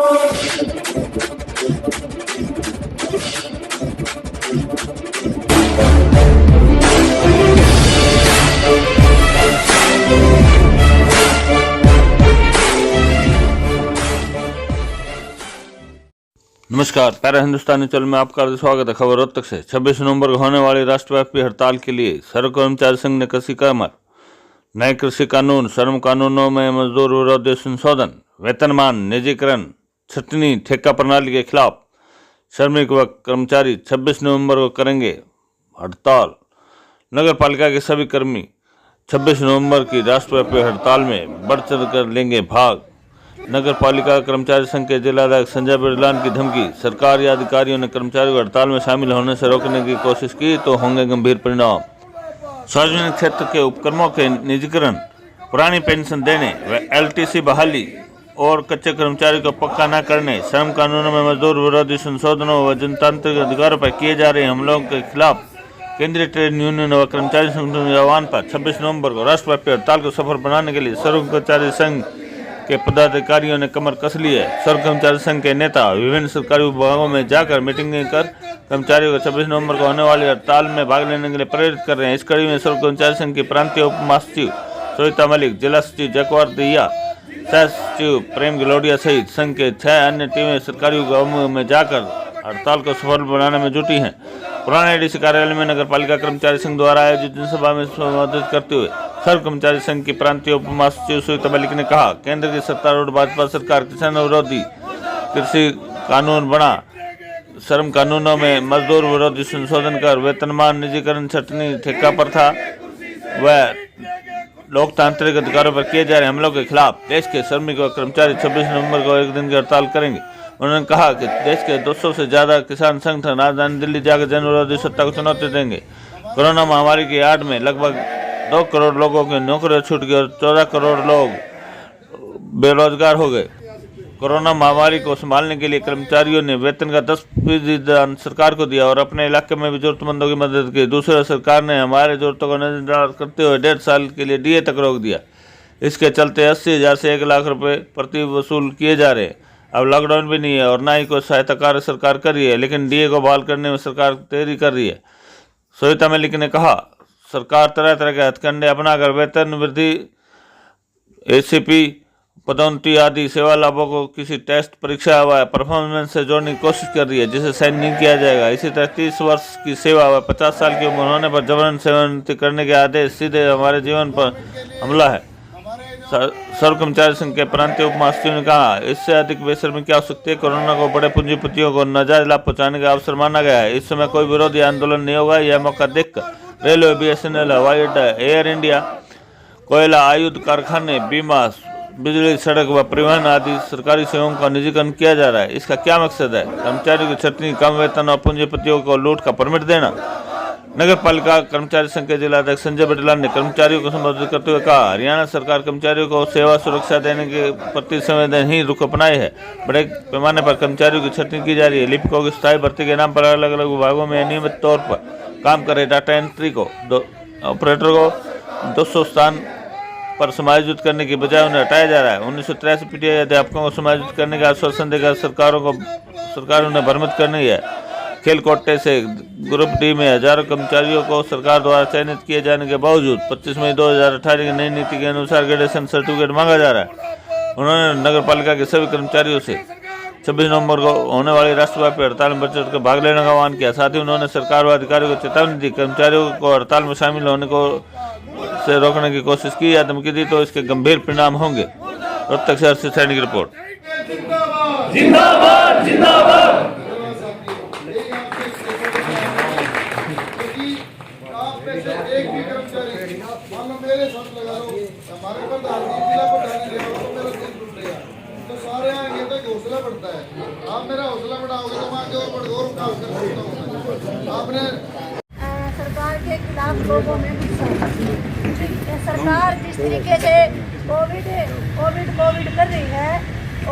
नमस्कार, पैरा हिंदुस्तानी चैनल में आपका स्वागत है। खबर रोहतक से 26 नवंबर को होने वाली राष्ट्रव्यापी हड़ताल के लिए सर्व कर्मचारी संघ ने कसी कमर। नए कृषि कानून, श्रम कानूनों में मजदूर विरोधी संशोधन, वेतनमान निजीकरण, छटनी ठेका प्रणाली के खिलाफ श्रमिक व कर्मचारी 26 नवंबर को करेंगे हड़ताल। नगर पालिका के सभी कर्मी 26 नवंबर की राष्ट्रव्यापी हड़ताल में बढ़ चढ़ कर लेंगे भाग। नगर पालिका कर्मचारी संघ के जिलाध्यक्ष संजय बिरलान की धमकी। सरकारी अधिकारियों ने कर्मचारियों को हड़ताल में शामिल होने से रोकने की कोशिश की तो होंगे गंभीर परिणाम। सार्वजनिक क्षेत्र के उपक्रमों के निजीकरण, पुरानी पेंशन देने व एलटीसी बहाली और कच्चे कर्मचारी को पक्का न करने, श्रम कानूनों में मजदूर विरोधी संशोधनों व जनतांत्रिक अधिकारों पर किए जा रहे हमलों के खिलाफ केंद्रीय ट्रेड यूनियन व कर्मचारी संगठनों के आह्वान पर 26 नवंबर को राष्ट्रव्यापी हड़ताल को सफल बनाने के लिए सर्व कर्मचारी संघ के पदाधिकारियों ने कमर कस ली है। सर्व कर्मचारी संघ के नेता विभिन्न सरकारी विभागों में जाकर मीटिंगें कर कर्मचारियों को 26 नवंबर को होने वाली हड़ताल में भाग लेने के लिए प्रेरित कर रहे हैं। इस कड़ी में सर्व कर्मचारी संघ की प्रांतीय उप महासचिव सविता मलिक, जिला सचिव जयकुमार दहिया, सह सचिव प्रेम गिलोडिया सहित संघ के 6 अन्य टीमें सरकारी विभागों में जाकर हड़ताल को सफल बनाने में जुटी हैं। पुराने एडीसी कार्यालय में नगर पालिका कर्मचारी संघ द्वारा आयोजित जनसभा में संबोधित करते हुए सर्व कर्मचारी संघ की प्रांतीय उप महासचिव सविता मलिक ने कहा, केंद्र की सत्तारूढ़ भाजपा सरकार किसान विरोधी कृषि कानून बना, श्रम कानूनों में मजदूर विरोधी संशोधन कर वेतनमान निजीकरण, छटनी ठेका प्रथा व लोकतांत्रिक अधिकारों पर किए जा रहे हमलों के खिलाफ देश के श्रमिक व कर्मचारी 26 नवंबर को एक दिन की हड़ताल करेंगे। उन्होंने कहा कि देश के 200 से ज्यादा किसान संगठन राजधानी दिल्ली जाकर जन विरोधी सत्ता को चुनौती देंगे। कोरोना महामारी की आड़ में लगभग 2 करोड़ लोगों की नौकरियां छूट गई और 14 करोड़ लोग बेरोजगार हो गए। कोरोना महामारी को संभालने के लिए कर्मचारियों ने वेतन का 10% दान सरकार को दिया और अपने इलाके में भी जरूरतमंदों की मदद की। दूसरी सरकार ने हमारे जरूरतों को नजरअंदाज करते हुए 1.5 साल के लिए डीए तक रोक दिया। इसके चलते 80,000 से 1 लाख रुपए प्रति वसूल किए जा रहे हैं। अब लॉकडाउन भी नहीं है और ना ही कोई सहायता कार्य सरकार कर रही है, लेकिन डीए को बहाल करने में सरकार देरी कर रही है। सविता मलिक ने कहा, सरकार तरह तरह के हथकंडे अपनाकर वेतन वृद्धि, एसीपी पदोन्नति आदि सेवा लाभों को किसी टेस्ट, परीक्षा व परफॉर्मेंस से जोड़ने की कोशिश कर रही है, जिसे साइन नहीं किया जाएगा। इसी तरह 30 वर्ष की सेवा व 50 साल की उम्र होने पर जबरन सेवानिवृत्ति करने के आदेश सीधे हमारे जीवन पर हमला है। सर्व कर्मचारी संघ के प्रांतीय उप महासचिव ने कहा, इससे अधिक बेशर्मी क्या हो सकती है। कोरोना को बड़े पूंजीपतियों को नाजायज लाभ पहुंचाने का अवसर माना गया है। इस समय कोई विरोधी आंदोलन नहीं होगा। यह मौका देखकर रेलवे, बीएसएनएल, हवाई अड्डा, एयर इंडिया, कोयला आयुध कारखाने, बीमा, बिजली, सड़क व परिवहन आदि सरकारी सेवाओं का निजीकरण किया जा रहा है। इसका क्या मकसद है? कर्मचारियों की छटनी, कम वेतन और पूंजीपतियों को लूट का परमिट देना। नगर पालिका कर्मचारी संघ के जिलाध्यक्ष संजय बिरलान ने कर्मचारियों को संबोधित करते हुए कहा, हरियाणा सरकार कर्मचारियों को सेवा सुरक्षा देने के प्रति संवेदनहीन रुख अपनाए है। बड़े पैमाने पर कर्मचारियों की छटनी की जा रही है। लिपिकों की स्थायी भर्ती के नाम पर अलग अलग विभागों में अनियमित तौर पर काम कर रहे डाटा एंट्री को ऑपरेटर को 200 स्थान पर समायोजित करने की बजाय उन्हें हटाया जा रहा है। 1983 पीटीआई अध्यापकों को समायोजित करने का आश्वासन देकर सरकार उन्हें भ्रमित करनी है। खेल कोटे से ग्रुप डी में हजारों कर्मचारियों को सरकार द्वारा चयनित किए जाने के बावजूद 25 मई 2018 की नई नीति के अनुसार ग्रेजुएशन सर्टिफिकेट मांगा जा रहा है। उन्होंने नगर पालिका के सभी कर्मचारियों से 26 नवंबर को होने वाली राष्ट्रव्यापी हड़ताल में बढ़ चढ़ कर भाग लेने का आह्वान किया। साथ ही उन्होंने सरकार व अधिकारियों को चेतावनी दी, कर्मचारियों को हड़ताल में शामिल होने को से रोकने की कोशिश की या धमकी दी तो इसके गंभीर परिणाम होंगे। रोहतक शहर से सैनिक रिपोर्ट। जिंदाबाद जिंदाबाद। एक भी कर्मचारी मान लो मेरे साथ लगा लो, हमारे प्रधान जिला प्रधान ले लो तो मेरा दिल टूट गया, तो सारे आएंगे तो हौसला बढ़ता है। आप मेरा हौसला बढ़ाओगे तो मैं आगे और काम कर सकता हूँ। आपने सरकार के खिलाफ लोगों में गुस्सा, सरकार जिस तरीके से कोविड कर रही है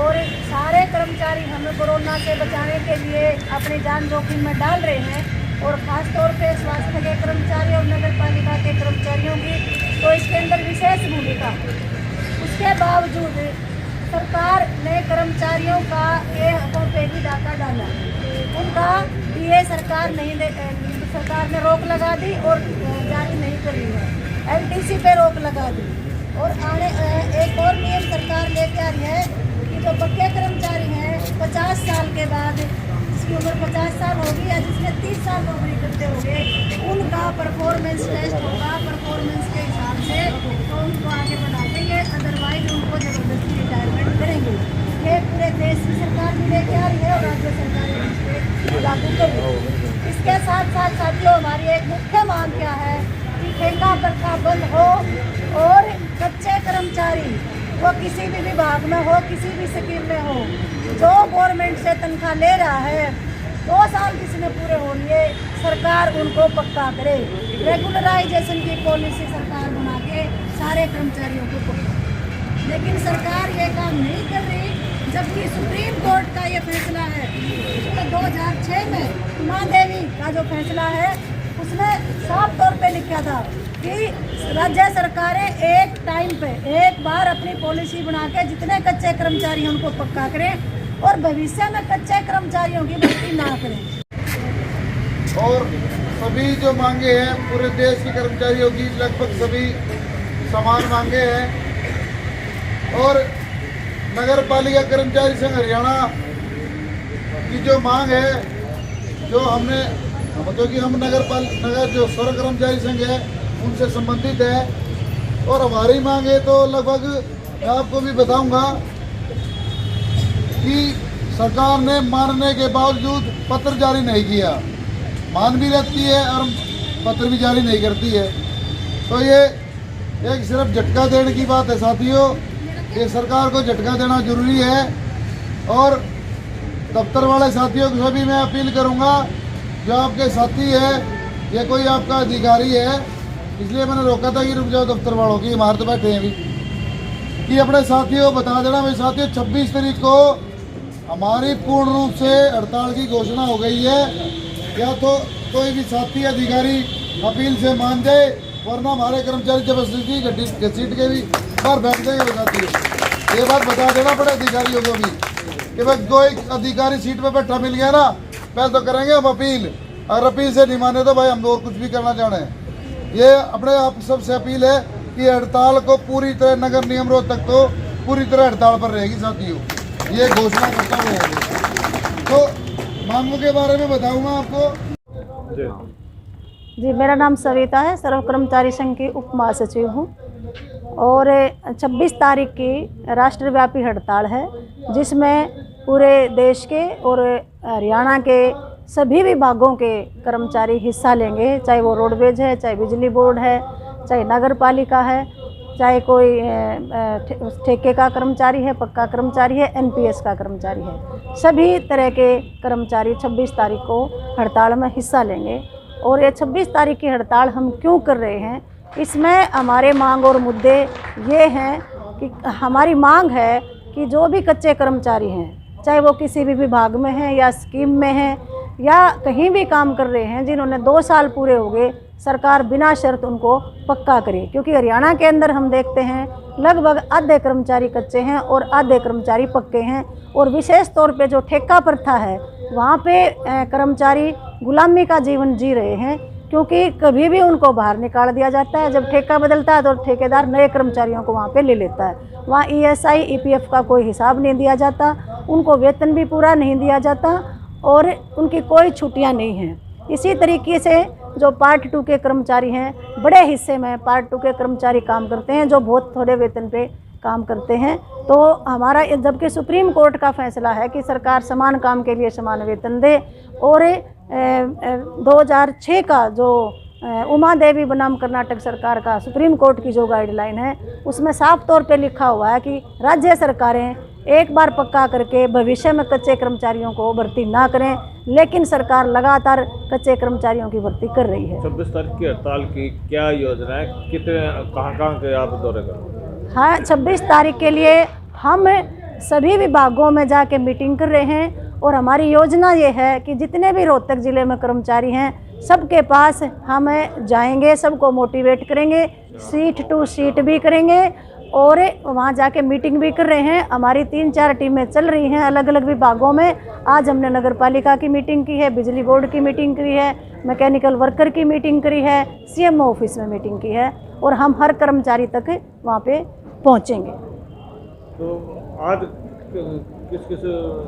और सारे कर्मचारी हमें कोरोना से बचाने के लिए अपनी जान जोखिम में डाल रहे हैं और ख़ास तौर पे स्वास्थ्य के कर्मचारी और नगर पालिका के कर्मचारियों की तो इसके अंदर विशेष भूमिका। उसके बावजूद सरकार ने कर्मचारियों का ये हकों पे भी डाका डाला। उनका ये सरकार सरकार ने रोक लगा दी और जारी नहीं कर रही है। एलटीसी पे रोक लगा दी और एक और नियम सरकार लेके आ रही है कि जो पक्के कर्मचारी हैं 50 साल के बाद, जिसकी उम्र 50 साल होगी या जिसने 30 साल नौकरी करते होंगे, उनका परफॉर्मेंस टेस्ट होगा। परफॉर्मेंस के हिसाब से तो उनको आगे बढ़ा देंगे, अदरवाइज उनको जबरदस्ती रिटायरमेंट करेंगे। ये पूरे देश की सरकार भी लेके आ रही है और राज्य सरकारें इस लागू कर रही है। इसके साथ साथ साथियों, हमारी एक मुख्य मांग क्या है कि ठेका प्रथा बंद हो और कच्चे कर्मचारी वो किसी भी विभाग में हो, किसी भी स्कीम में हो, जो गवर्नमेंट से तनख्वाह ले रहा है 2 साल किसी ने पूरे हो लिए, सरकार उनको पक्का करे। रेगुलराइजेशन की पॉलिसी सरकार बना के सारे कर्मचारियों को पक्का। लेकिन सरकार ये काम नहीं कर रही, जबकि सुप्रीम कोर्ट का ये फैसला है। तो 2006 में उमा देवी का जो फैसला है उसने साफ तौर पे लिखा था कि राज्य सरकारें एक टाइम पे एक बार अपनी पॉलिसी बना के जितने कच्चे कर्मचारी उनको पक्का करें और भविष्य में कच्चे कर्मचारियों की भर्ती ना करें। और सभी जो मांगे हैं पूरे देश के कर्मचारियों की लगभग सभी समान मांगे हैं। और नगर पालिका कर्मचारी संघ हरियाणा की जो मांग है, जो हमने मतलब कि हम नगर जो सर्व कर्मचारी संघ है उनसे संबंधित है और हमारी मांग है, तो लगभग मैं आपको भी बताऊंगा कि सरकार ने मानने के बावजूद पत्र जारी नहीं किया। मान भी रहती है और पत्र भी जारी नहीं करती है। तो ये एक सिर्फ झटका देने की बात है साथियों। ये सरकार को झटका देना जरूरी है। और दफ्तर वाले साथियों को सभी मैं अपील करूंगा, जो आपके साथी है या कोई आपका अधिकारी है, इसलिए मैंने रोका था कि रुक जाओ दफ्तर वालों की, बाहर तो बैठे हैं अभी, कि अपने साथियों को बता देना भाई साथियों 26 तारीख को हमारी पूर्ण रूप से हड़ताल की घोषणा हो गई है। या तो कोई भी साथी अधिकारी अपील से मान जाए, वरना हमारे कर्मचारी जबरदस्ती घसीट के भी बाहर बैठ देंगे साथियों। ये बात बता देना पड़े अधिकारियों को भी कि भाई कोई अधिकारी सीट पे बैठा मिल गया ना, पहले तो करेंगे हम अपील, अगर अपील से नहीं माने तो भाई हम और कुछ भी करना चाह रहे हैं। ये अपने आप सबसे अपील है कि हड़ताल को पूरी तरह नगर निगम रोहतक तो पूरी तरह हड़ताल पर रहेगी साथियों, ये घोषणा करता हुआ। तो मांगों के बारे में बताऊंगा आपको। जी, मेरा नाम सविता है, सर्व कर्मचारी संघ की उप महासचिव हूँ। और 26 तारीख की राष्ट्रव्यापी हड़ताल है, जिसमें पूरे देश के और हरियाणा के सभी विभागों के कर्मचारी हिस्सा लेंगे, चाहे वो रोडवेज है, चाहे बिजली बोर्ड है, चाहे नगर पालिका है, चाहे कोई ठेके का कर्मचारी है, पक्का कर्मचारी है, एनपीएस का कर्मचारी है। सभी तरह के कर्मचारी 26 तारीख को हड़ताल में हिस्सा लेंगे। और ये 26 तारीख की हड़ताल हम क्यों कर रहे हैं, इसमें हमारे मांग और मुद्दे ये हैं कि हमारी मांग है कि जो भी कच्चे कर्मचारी हैं, चाहे वो किसी भी विभाग में हैं या स्कीम में हैं या कहीं भी काम कर रहे हैं, जिन्होंने 2 साल पूरे हो गए, सरकार बिना शर्त उनको पक्का करे। क्योंकि हरियाणा के अंदर हम देखते हैं लगभग आधे कर्मचारी कच्चे हैं और आधे कर्मचारी पक्के हैं। और विशेष तौर पे जो ठेका प्रथा है, वहाँ पे कर्मचारी गुलामी का जीवन जी रहे हैं, क्योंकि कभी भी उनको बाहर निकाल दिया जाता है। जब ठेका बदलता है तो ठेकेदार नए कर्मचारियों को वहाँ पे ले लेता है। वहाँ ईएसआई ईपीएफ का कोई हिसाब नहीं दिया जाता, उनको वेतन भी पूरा नहीं दिया जाता और उनकी कोई छुट्टियाँ नहीं हैं। इसी तरीके से जो पार्ट 2 के कर्मचारी हैं, बड़े हिस्से में पार्ट 2 के कर्मचारी काम करते हैं, जो बहुत थोड़े वेतन पे काम करते हैं। तो हमारा, जबकि सुप्रीम कोर्ट का फैसला है कि सरकार समान काम के लिए समान वेतन दे, और 2006 का जो उमा देवी बनाम कर्नाटक सरकार का सुप्रीम कोर्ट की जो गाइडलाइन है, उसमें साफ तौर पे लिखा हुआ है कि राज्य सरकारें एक बार पक्का करके भविष्य में कच्चे कर्मचारियों को भर्ती ना करें, लेकिन सरकार लगातार कच्चे कर्मचारियों की भर्ती कर रही है। 26 तारीख की हड़ताल की क्या योजना है, कितने कहाँ के आप दौरे करोगे? हाँ, 26 तारीख के लिए हम सभी विभागों में जाके मीटिंग कर रहे हैं और हमारी योजना ये है कि जितने भी रोहतक ज़िले में कर्मचारी हैं, सबके पास हम जाएंगे, सबको मोटिवेट करेंगे, सीट टू सीट भी करेंगे और वहाँ जाके मीटिंग भी कर रहे हैं। हमारी 3-4 टीमें चल रही हैं अलग अलग विभागों में। आज हमने नगर पालिका की मीटिंग की है, बिजली बोर्ड की मीटिंग की है, मैकेनिकल वर्कर की मीटिंग करी है, सीएमओ ऑफिस में मीटिंग की है और हम हर कर्मचारी तक वहाँ पे पहुँचेंगे। तो आज किस किस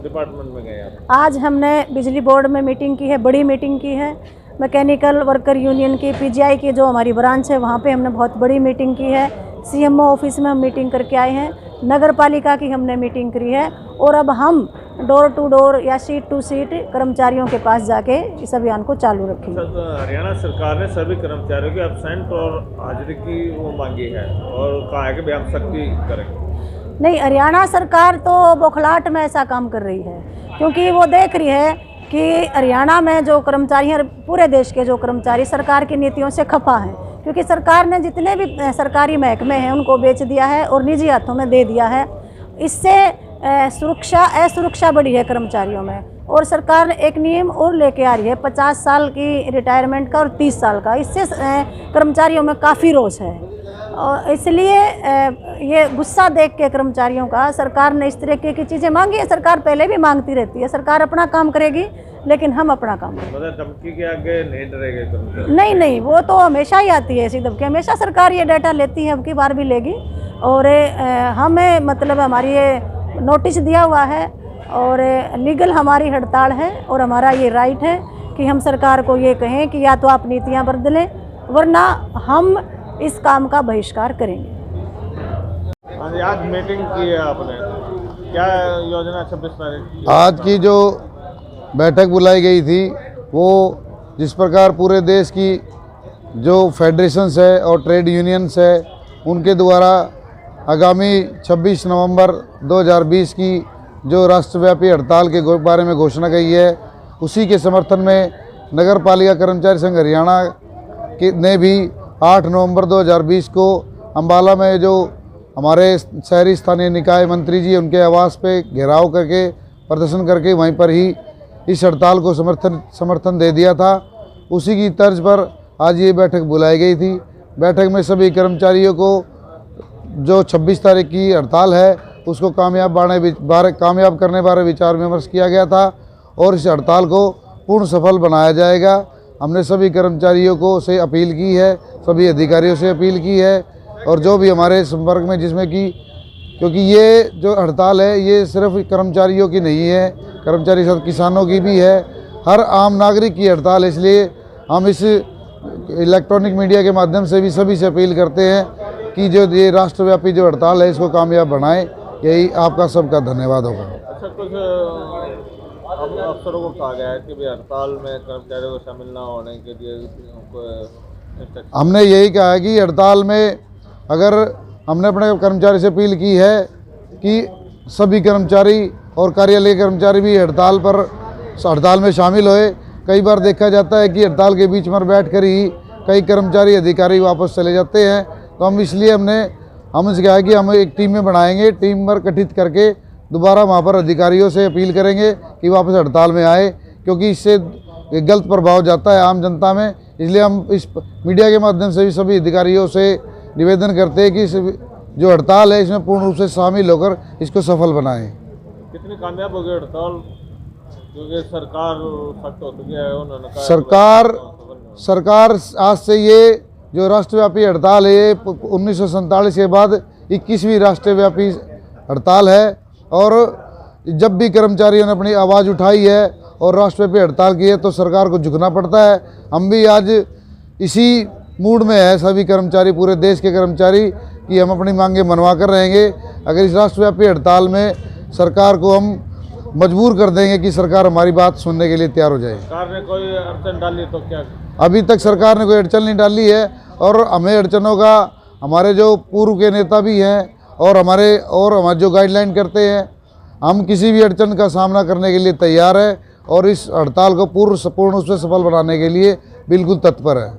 डिपार्टमेंट में गए आप? आज हमने बिजली बोर्ड में मीटिंग की है, बड़ी मीटिंग की है। मैकेनिकल वर्कर यूनियन की पीजीआई की जो हमारी ब्रांच है वहाँ पे हमने बहुत बड़ी मीटिंग की है। सीएमओ ऑफिस में हम मीटिंग करके आए हैं। नगर पालिका की हमने मीटिंग करी है और अब हम डोर टू डोर या सीट टू सीट कर्मचारियों के पास जाके इस अभियान को चालू रखेंगे। हरियाणा सरकार ने सभी कर्मचारियों के एब्सेंट और हाजिरी की वो मांगी है और कहा है कि भाई हम सख्ती करेंगे। नहीं, हरियाणा सरकार तो बौखलाहट में ऐसा काम कर रही है क्योंकि वो देख रही है कि हरियाणा में जो कर्मचारी हैं, पूरे देश के जो कर्मचारी सरकार की नीतियों से खफा हैं क्योंकि सरकार ने जितने भी सरकारी महकमे हैं उनको बेच दिया है और निजी हाथों में दे दिया है। इससे असुरक्षा बढ़ी है कर्मचारियों में और सरकार ने एक नियम और लेके आ रही है 50 साल की रिटायरमेंट का और 30 साल का। इससे कर्मचारियों में काफ़ी रोष है और इसलिए ये गुस्सा देख के कर्मचारियों का सरकार ने इस तरह की चीज़ें मांगी है। सरकार पहले भी मांगती रहती है, सरकार अपना काम करेगी लेकिन हम अपना काम करेंगे। मतलब धमकी के आगे नहीं डरेंगे कर्मचारी? नहीं, वो तो हमेशा ही आती है ऐसी धमकी। हमेशा सरकार ये डाटा लेती है, अब की बार भी लेगी और हमें मतलब हमारी ये नोटिस दिया हुआ है और लीगल हमारी हड़ताल है और हमारा ये राइट है कि हम सरकार को ये कहें कि या तो आप नीतियाँ बदलें वरना हम इस काम का बहिष्कार करेंगे। आज मीटिंग की है आपने, क्या योजना 26 तारीख? आज की जो बैठक बुलाई गई थी वो जिस प्रकार पूरे देश की जो फेडरेशंस है और ट्रेड यूनियंस है उनके द्वारा आगामी 26 नवंबर 2020 की जो राष्ट्रव्यापी हड़ताल के बारे में घोषणा की है, उसी के समर्थन में नगर पालिका कर्मचारी संघ हरियाणा ने भी 8 नवंबर 2020 को अम्बाला में जो हमारे शहरी स्थानीय निकाय मंत्री जी उनके आवास पे घेराव करके प्रदर्शन करके वहीं पर ही इस हड़ताल को समर्थन दे दिया था। उसी की तर्ज पर आज ये बैठक बुलाई गई थी। बैठक में सभी कर्मचारियों को जो 26 तारीख की हड़ताल है उसको कामयाब करने बारे विचार विमर्श किया गया था और इस हड़ताल को पूर्ण सफल बनाया जाएगा। हमने सभी कर्मचारियों को से अपील की है, सभी अधिकारियों से अपील की है और जो भी हमारे संपर्क में जिसमें कि क्योंकि ये जो हड़ताल है ये सिर्फ कर्मचारियों की नहीं है, कर्मचारी साथ किसानों की भी है, हर आम नागरिक की हड़ताल है। इसलिए हम इस इलेक्ट्रॉनिक मीडिया के माध्यम से भी सभी से अपील करते हैं कि जो ये राष्ट्रव्यापी जो हड़ताल है इसको कामयाब बनाएं। यही आपका सबका धन्यवाद होगा। अच्छा, कुछ अफसरों को कहा गया है कि भी हड़ताल में कर्मचारियों को शामिल ना होने के लिए हमने यही कहा है कि हड़ताल में अगर हमने अपने कर्मचारी से अपील की है कि सभी कर्मचारी और कार्यालय कर्मचारी भी हड़ताल में शामिल होए। कई बार देखा जाता है कि हड़ताल के बीच में बैठ कर ही कई कर्मचारी अधिकारी वापस चले जाते हैं, तो हम इसलिए हमने कहा कि हम एक टीम में बनाएंगे, टीम पर गठित करके दोबारा वहाँ पर अधिकारियों से अपील करेंगे कि वापस हड़ताल में आए, क्योंकि इससे गलत प्रभाव जाता है आम जनता में। इसलिए हम इस मीडिया के माध्यम से भी सभी अधिकारियों से निवेदन करते हैं कि जो हड़ताल है इसमें पूर्ण रूप से शामिल होकर इसको सफल बनाएं। कितनी कामयाब हो गई हड़ताल, क्योंकि सरकार सख्त हो चुकी है? उन्होंने कहा सरकार आज से ये जो राष्ट्रव्यापी हड़ताल है ये 1947 के बाद 21वीं राष्ट्रव्यापी हड़ताल है और जब भी कर्मचारियों ने अपनी आवाज़ उठाई है और राष्ट्रव्यापी हड़ताल की है तो सरकार को झुकना पड़ता है। हम भी आज इसी मूड में है सभी कर्मचारी, पूरे देश के कर्मचारी, कि हम अपनी मांगें मनवा कर रहेंगे। अगर इस राष्ट्रव्यापी हड़ताल में सरकार को हम मजबूर कर देंगे कि सरकार हमारी बात सुनने के लिए तैयार हो जाए। सरकार ने कोई अड़चन डाली तो क्या? अभी तक सरकार ने कोई अड़चन नहीं डाली है और हमें अड़चनों का हमारे जो पूर्व के नेता भी हैं और हमारे जो गाइडलाइन करते हैं, हम किसी भी अड़चन का सामना करने के लिए तैयार है और इस हड़ताल को पूर्ण रूप से सफल बनाने के लिए बिल्कुल तत्पर है।